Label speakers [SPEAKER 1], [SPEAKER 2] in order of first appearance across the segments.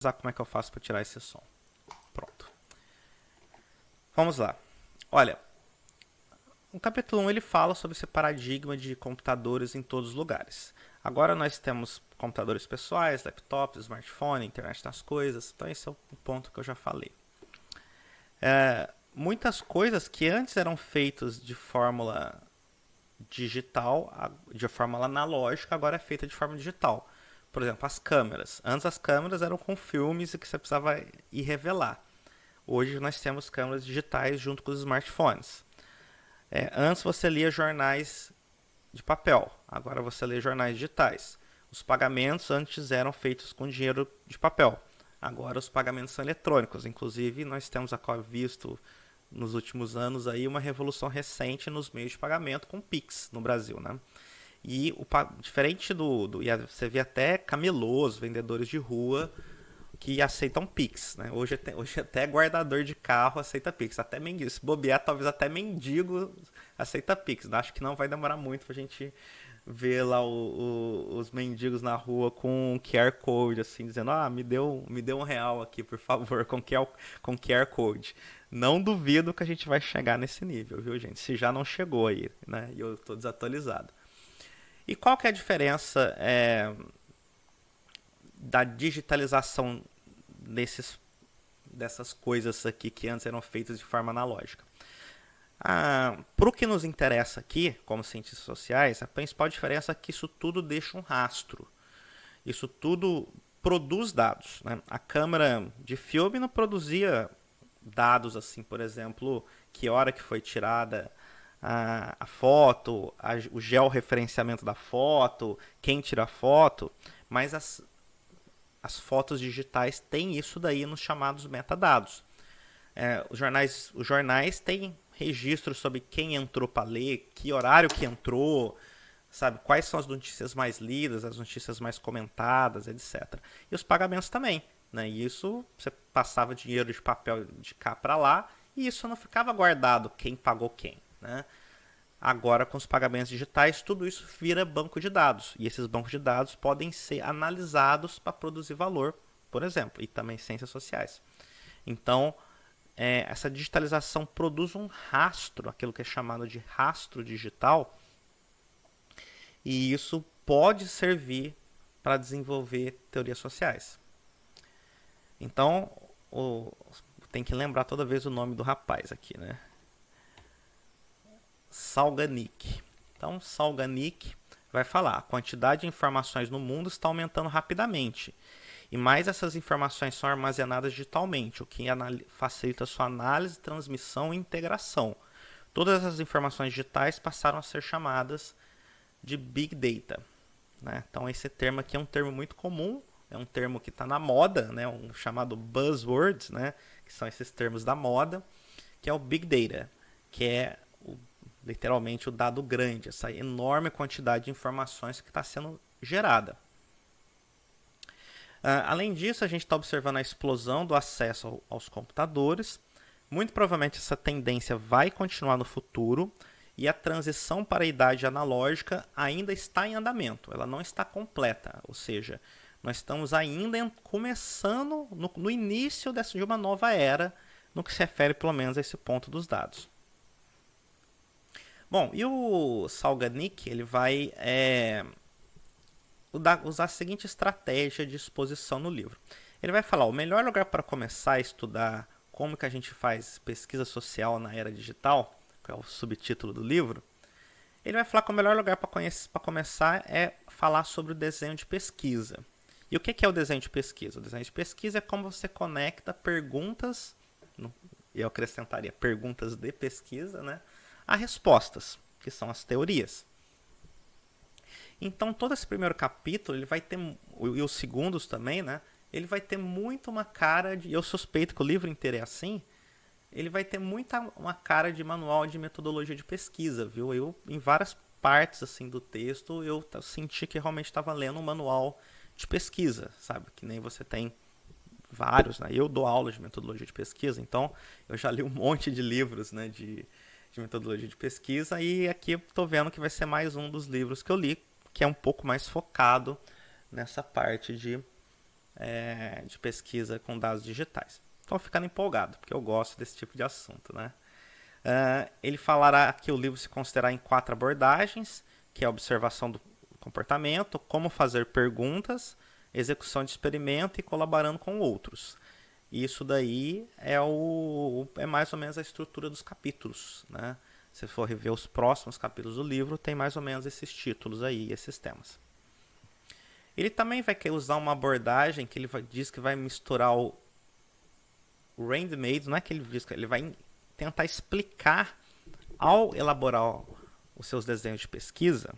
[SPEAKER 1] como é que eu faço para tirar esse som. Pronto. Vamos lá. Olha, o capítulo 1 ele fala sobre esse paradigma de computadores em todos os lugares. Agora nós temos computadores pessoais, laptops, smartphone, internet das coisas. Então esse é o ponto que eu já falei. Muitas coisas que antes eram feitas de fórmula digital, de fórmula analógica, agora é feita de forma digital. Por exemplo, as câmeras. Antes as câmeras eram com filmes e que você precisava ir revelar. Hoje nós temos câmeras digitais junto com os smartphones. Antes você lia jornais de papel, agora você lê jornais digitais. Os pagamentos antes eram feitos com dinheiro de papel, agora os pagamentos são eletrônicos. Inclusive nós temos visto nos últimos anos aí uma revolução recente nos meios de pagamento com Pix no Brasil, né? E diferente você vê até camelôs, vendedores de rua que aceitam Pix, né? Hoje até guardador de carro aceita Pix, até mendigo, se bobear, talvez até mendigo aceita Pix. Acho que não vai demorar muito pra gente ver lá os mendigos na rua com um QR Code, assim, dizendo, me deu R$ 1 aqui, por favor, com QR Code. Não duvido que a gente vai chegar nesse nível, viu, gente? Se já não chegou aí, né? E eu tô desatualizado. E qual que é a diferença da digitalização dessas coisas aqui que antes eram feitas de forma analógica? Para o que nos interessa aqui, como cientistas sociais, a principal diferença é que isso tudo deixa um rastro. Isso tudo produz dados, né? A câmera de filme não produzia dados assim, por exemplo, que hora que foi tirada a foto, o georreferenciamento da foto, quem tira a foto, mas as fotos digitais têm isso daí nos chamados metadados. Os jornais têm registros sobre quem entrou para ler, que horário que entrou, sabe, quais são as notícias mais lidas, as notícias mais comentadas, etc. E os pagamentos também, né? E isso você passava dinheiro de papel de cá para lá e isso não ficava guardado quem pagou quem, né? Agora, com os pagamentos digitais, tudo isso vira banco de dados. E esses bancos de dados podem ser analisados para produzir valor, por exemplo, e também ciências sociais. Então, essa digitalização produz um rastro, aquilo que é chamado de rastro digital, e isso pode servir para desenvolver teorias sociais. Então, tem que lembrar toda vez o nome do rapaz aqui, né? Salganik. Então, Salganik vai falar: a quantidade de informações no mundo está aumentando rapidamente. E mais essas informações são armazenadas digitalmente, o que facilita sua análise, transmissão e integração. Todas as informações digitais passaram a ser chamadas de Big Data, né? Então esse termo aqui é um termo muito comum, é um termo que está na moda, né? Um chamado buzzwords, né? Que são esses termos da moda, que é o Big Data, que é literalmente o dado grande, essa enorme quantidade de informações que está sendo gerada. Além disso, a gente está observando a explosão do acesso aos computadores. Muito provavelmente essa tendência vai continuar no futuro e a transição para a idade analógica ainda está em andamento, ela não está completa, ou seja, nós estamos ainda começando no início de uma nova era, no que se refere pelo menos a esse ponto dos dados. Bom, e o Salganik ele vai usar a seguinte estratégia de exposição no livro. Ele vai falar: o melhor lugar para começar a estudar como que a gente faz pesquisa social na era digital, que é o subtítulo do livro. Ele vai falar que o melhor lugar para começar é falar sobre o desenho de pesquisa. E o que é o desenho de pesquisa? O desenho de pesquisa é como você conecta perguntas, eu acrescentaria perguntas de pesquisa, né, a respostas, que são as teorias. Então todo esse primeiro capítulo ele vai ter, e os segundos também, né? Ele vai ter muito uma cara de, eu suspeito que o livro inteiro é assim, ele vai ter uma cara de manual de metodologia de pesquisa, viu? Eu em várias partes assim do texto eu senti que realmente estava lendo um manual de pesquisa, sabe? Que nem você tem vários, né? Eu dou aula de metodologia de pesquisa, então eu já li um monte de livros, né? De metodologia de pesquisa, e aqui eu estou vendo que vai ser mais um dos livros que eu li, que é um pouco mais focado nessa parte de de pesquisa com dados digitais. Estou ficando empolgado, porque eu gosto desse tipo de assunto, né? Ele falará que o livro se considerará em 4 abordagens, que é a observação do comportamento, como fazer perguntas, execução de experimento e colaborando com outros. Isso daí é mais ou menos a estrutura dos capítulos, né? Se for rever os próximos capítulos do livro, tem mais ou menos esses títulos aí, esses temas. Ele também vai querer usar uma abordagem que ele diz que vai misturar o ready-made, não é que ele diz que ele vai tentar explicar ao elaborar os seus desenhos de pesquisa.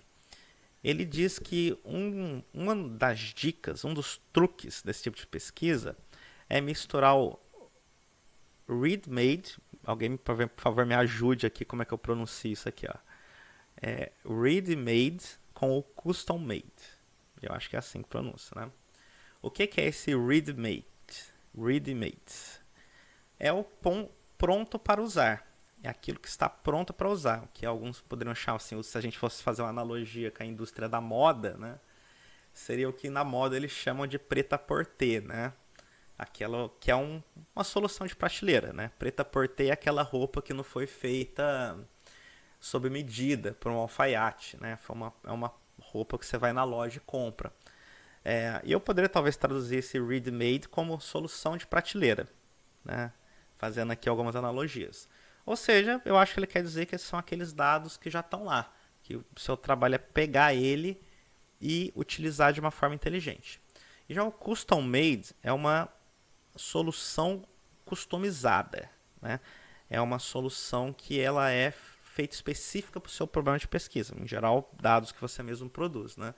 [SPEAKER 1] Ele diz que uma das dicas, um dos truques desse tipo de pesquisa é misturar o read-made. Alguém, por favor, me ajude aqui como é que eu pronuncio isso aqui, ó. Ready-made com o custom-made. Eu acho que é assim que pronuncia, né? O que é esse ready-made? Ready-made é o pronto para usar. É aquilo que está pronto para usar. Que alguns poderiam chamar assim, se a gente fosse fazer uma analogia com a indústria da moda, né? Seria o que na moda eles chamam de prêt-à-porter, né? Aquela que é uma solução de prateleira, né? Prêt-à-porter é aquela roupa que não foi feita sob medida por um alfaiate, né? É uma roupa que você vai na loja e compra. E eu poderia talvez traduzir esse ready-made como solução de prateleira, né? Fazendo aqui algumas analogias. Ou seja, eu acho que ele quer dizer que são aqueles dados que já estão lá, que o seu trabalho é pegar ele e utilizar de uma forma inteligente. E já o custom made é uma solução customizada, né? É uma solução que ela é feita específica para o seu problema de pesquisa, em geral dados que você mesmo produz, né?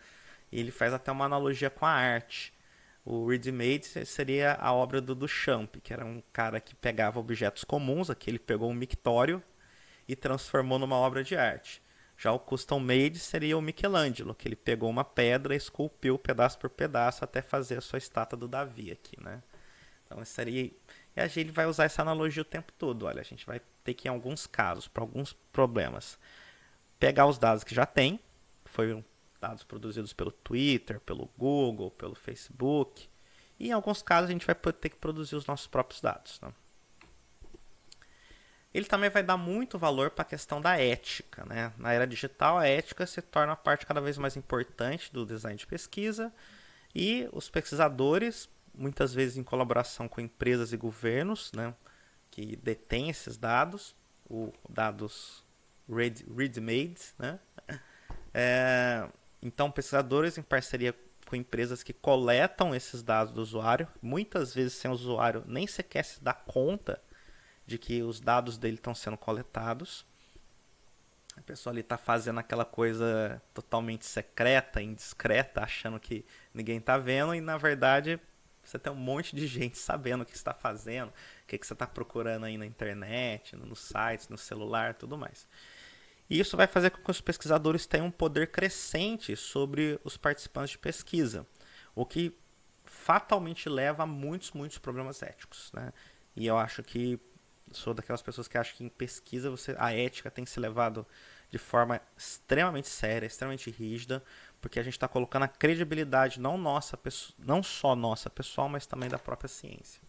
[SPEAKER 1] E ele faz até uma analogia com a arte. O ready-made seria a obra do Duchamp, que era um cara que pegava objetos comuns, aqui ele pegou um mictório e transformou numa obra de arte. Já o custom-made seria o Michelangelo, que ele pegou uma pedra e esculpiu pedaço por pedaço até fazer a sua estátua do Davi aqui, né? Então seria... E a gente vai usar essa analogia o tempo todo. Olha, a gente vai ter que, em alguns casos, para alguns problemas, pegar os dados que já tem, foram dados produzidos pelo Twitter, pelo Google, pelo Facebook, e em alguns casos a gente vai ter que produzir os nossos próprios dados, né? Ele também vai dar muito valor para a questão da ética, né? Na era digital, a ética se torna uma parte cada vez mais importante do design de pesquisa, e os pesquisadores, muitas vezes em colaboração com empresas e governos, né, que detêm esses dados, dados ready-made, né? Então, pesquisadores em parceria com empresas que coletam esses dados do usuário, muitas vezes sem o usuário nem sequer se dar conta de que os dados dele estão sendo coletados. A pessoa ali está fazendo aquela coisa totalmente secreta, indiscreta, achando que ninguém está vendo, e na verdade você tem um monte de gente sabendo o que você está fazendo, o que você está procurando aí na internet, nos sites, no celular, tudo mais. E isso vai fazer com que os pesquisadores tenham um poder crescente sobre os participantes de pesquisa, o que fatalmente leva a muitos problemas éticos, né? E eu acho que sou daquelas pessoas que acham que em pesquisa a ética tem que ser levada de forma extremamente séria, extremamente rígida, porque a gente está colocando a credibilidade não só nossa pessoal, mas também da própria ciência.